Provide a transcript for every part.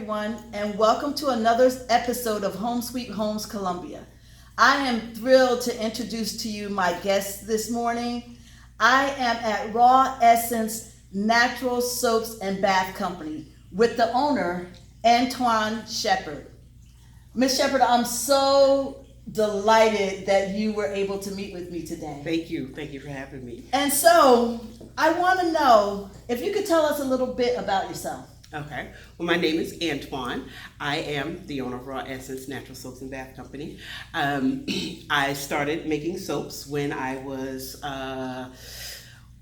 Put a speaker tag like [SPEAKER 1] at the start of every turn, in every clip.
[SPEAKER 1] everyone, and welcome to another episode of Home Sweet Homes Columbia. I am thrilled to introduce to you my guest this morning. I am at Raw Essence Natural Soaps and Bath Company with the owner, Antoine Shepard. Ms. Shepard, I'm so delighted that you were able to meet with me today.
[SPEAKER 2] Thank you. Thank you for having me.
[SPEAKER 1] And so, I want to know if you could tell us a little bit about yourself.
[SPEAKER 2] Okay. Well, my name is Antoine. I am the owner of Raw Essence Natural Soaps and Bath Company. I started making soaps when I was,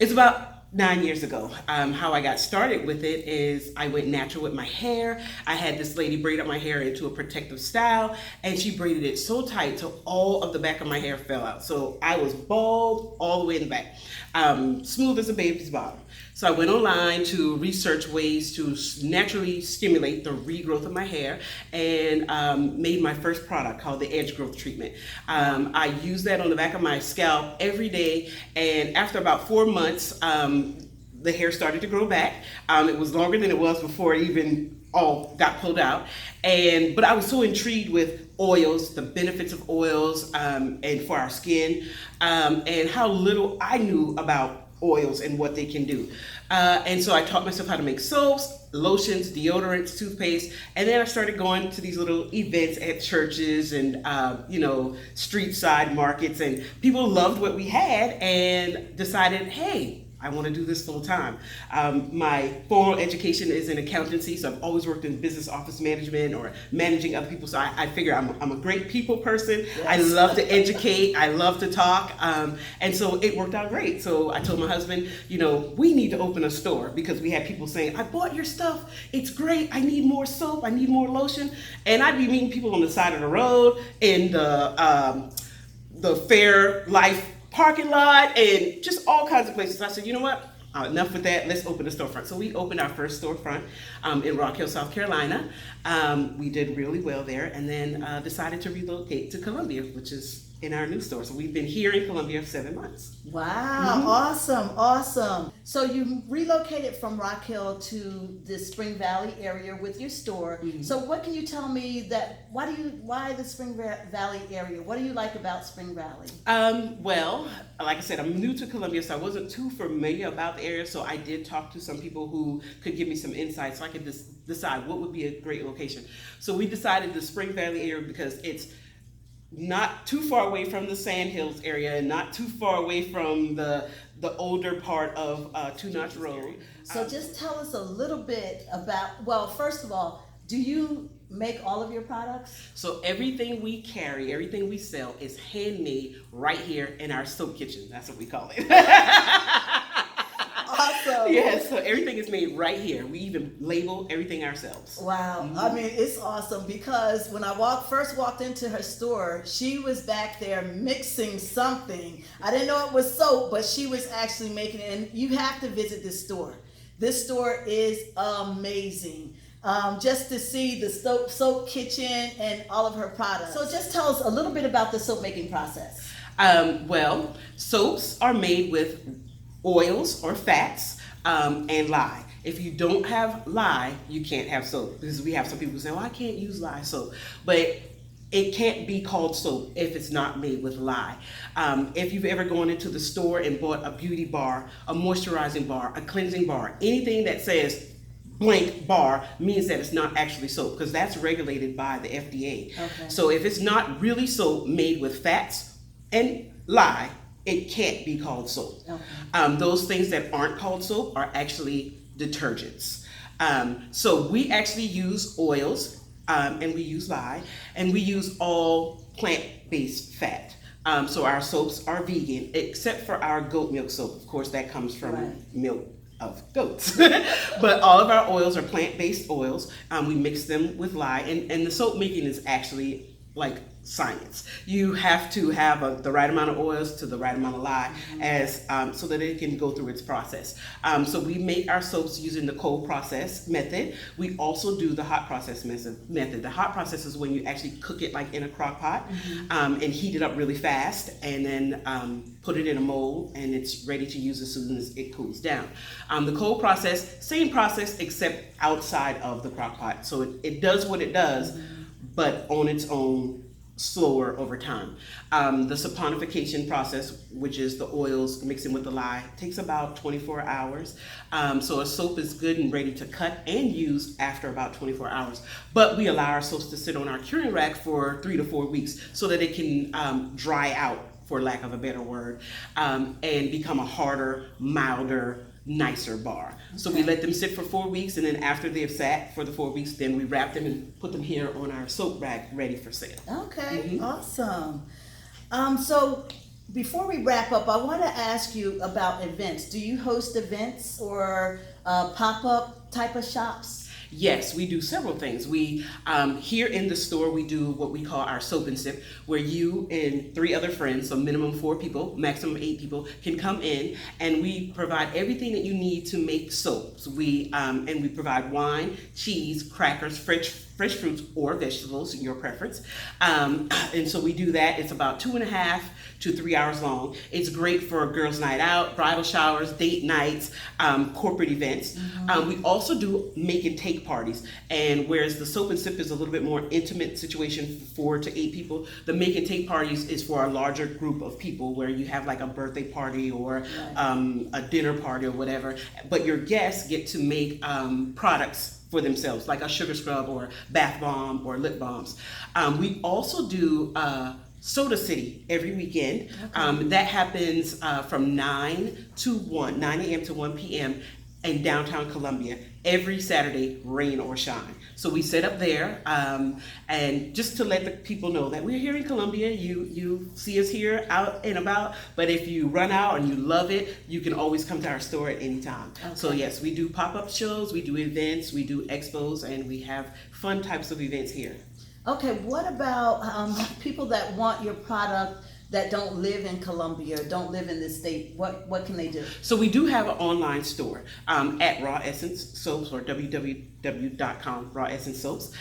[SPEAKER 2] it's about 9 years ago. How I got started with it is I went natural with my hair. I had this lady braid up my hair into a protective style, and she braided it so tight till all of the back of my hair fell out. So I was bald all the way in the back, smooth as a baby's bottom. So I went online to research ways to naturally stimulate the regrowth of my hair and made my first product called the Edge Growth Treatment. I use that on the back of my scalp every day, and after about 4 months, the hair started to grow back. It was longer than it was before it even all got pulled out. But I was so intrigued with oils, the benefits of oils and for our skin, and how little I knew about oils and what they can do. And so I taught myself how to make soaps, lotions, deodorants, toothpaste, and then I started going to these little events at churches and street side markets, and people loved what we had and decided, hey, I want to do this full time. My formal education is in accountancy, so I've always worked in business office management or managing other people. So I figure I'm a great people person. Yes. I love to educate. I love to talk. And so it worked out great. So I told my husband, we need to open a store because we had people saying, I bought your stuff. It's great. I need more soap. I need more lotion. And I'd be meeting people on the side of the road in the Fair Life parking lot and just all kinds of places. I said, you know what? Enough with that. Let's open a storefront. So we opened our first storefront in Rock Hill, South Carolina. We did really well there, and then decided to relocate to Columbia, which is in our new store. So we've been here in Columbia for 7 months.
[SPEAKER 1] Wow, awesome. So you relocated from Rock Hill to the Spring Valley area with your store. Mm-hmm. So what can you tell me why the Spring Valley area? What do you like about Spring Valley?
[SPEAKER 2] Well, like I said, I'm new to Columbia, so I wasn't too familiar about the area. So I did talk to some people who could give me some insight so I could decide what would be a great location. So we decided the Spring Valley area because it's not too far away from the Sand Hills area and not too far away from the older part of Two Notch Road.
[SPEAKER 1] So just tell us a little bit about, well, first of all, do you make all of your products?
[SPEAKER 2] So everything we carry, everything we sell is handmade right here in our soap kitchen. That's what we call it.
[SPEAKER 1] Awesome.
[SPEAKER 2] Yes, so everything is made right here. We even label everything ourselves.
[SPEAKER 1] Wow. Mm-hmm. I mean, it's awesome because when I first walked into her store, she was back there mixing something. I didn't know it was soap, but she was actually making it. And you have to visit this store. This store is amazing. Just to see the soap kitchen and all of her products. So just tell us a little bit about the soap making process.
[SPEAKER 2] Well, soaps are made with oils or fats and lye. If you don't have lye, you can't have soap. Because we have some people who say, well, I can't use lye soap. But it can't be called soap if it's not made with lye. If you've ever gone into the store and bought a beauty bar, a moisturizing bar, a cleansing bar, anything that says blank bar means that it's not actually soap because that's regulated by the FDA. Okay. So if it's not really soap made with fats and lye, it can't be called soap. Okay. Those things that aren't called soap are actually detergents. So we actually use oils and we use lye and we use all plant-based fat. So our soaps are vegan except for our goat milk soap. Of course, that comes from milk of goats. But all of our oils are plant-based oils. We mix them with lye and the soap making is actually like science. You have to have the right amount of oils to the right amount of lye, as so that it can go through its process. So we make our soaps using the cold process method. We also do the hot process method. The hot process is when you actually cook it like in a crock pot, and heat it up really fast, and then put it in a mold, and it's ready to use as soon as it cools down. The cold process, same process except outside of the crock pot. So it does what it does, but on its own, slower over time. The saponification process, which is the oils mixing with the lye, takes about 24 hours. So a soap is good and ready to cut and use after about 24 hours. But we allow our soaps to sit on our curing rack for 3 to 4 weeks so that it can dry out, for lack of a better word, and become a harder, milder, nicer bar. Okay. So we let them sit for 4 weeks, and then after they've sat for the 4 weeks, then we wrap them and put them here on our soap rack ready for sale.
[SPEAKER 1] Okay, awesome. So before we wrap up, I want to ask you about events. Do you host events or pop-up type of shops?
[SPEAKER 2] Yes, we do several things. We here in the store, we do what we call our soap and sip, where you and 3 other friends, so minimum 4 people, maximum 8 people, can come in, and we provide everything that you need to make soaps. We provide wine, cheese, crackers, fresh fruits or vegetables, your preference. And so we do that. It's about 2.5 to 3 hours long. It's great for a girls' night out, bridal showers, date nights, corporate events. We also do make and take parties. And whereas the soap and sip is a little bit more intimate situation for 4 to 8 people, the make and take parties is for a larger group of people, where you have like a birthday party or a dinner party or whatever. But your guests get to make products for themselves, like a sugar scrub or bath bomb or lip balms. We also do Soda City every weekend. Okay. That happens from 9 a.m. to 1 p.m. in downtown Columbia every Saturday, rain or shine. So we set up there, and just to let the people know that we're here in Columbia. You see us here out and about, but if you run out and you love it, you can always come to our store at any time. Okay. So yes, we do pop-up shows, we do events, we do expos, and we have fun types of events here. Okay,
[SPEAKER 1] what about people that want your product that don't live in Columbia or don't live in this state? What can they do?
[SPEAKER 2] So we do have an online store at Raw Essence Soaps, or www.com, Raw Essence Soaps.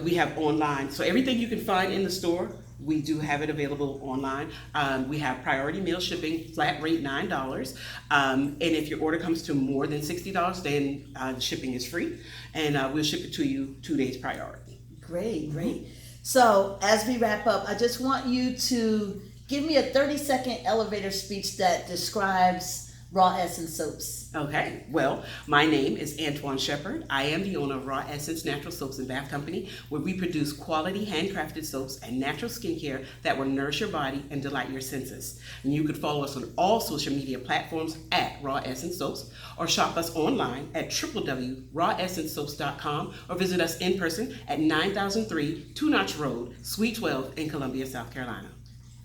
[SPEAKER 2] We have online, so everything you can find in the store, we do have it available online. We have priority mail shipping, flat rate $9. And if your order comes to more than $60, then shipping is free, and we'll ship it to you 2 days priority.
[SPEAKER 1] Great. So as we wrap up, I just want you to give me a 30-second elevator speech that describes Raw Essence Soaps.
[SPEAKER 2] Okay, well, my name is Antoine Shepard. I am the owner of Raw Essence Natural Soaps and Bath Company, where we produce quality handcrafted soaps and natural skincare that will nourish your body and delight your senses. And you can follow us on all social media platforms at Raw Essence Soaps, or shop us online at www.rawessencesoaps.com, or visit us in person at 9003 Two Notch Road, Suite 12 in Columbia, South Carolina.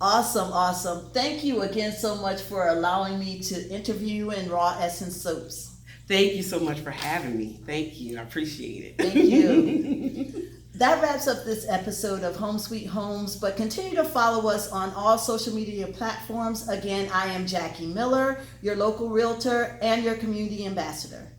[SPEAKER 1] Awesome. Thank you again so much for allowing me to interview you in Raw Essence Soaps.
[SPEAKER 2] Thank you so much for having me. Thank you. I appreciate it.
[SPEAKER 1] Thank you. That wraps up this episode of Home Sweet Homes, but continue to follow us on all social media platforms. Again, I am Jackie Miller, your local realtor and your community ambassador.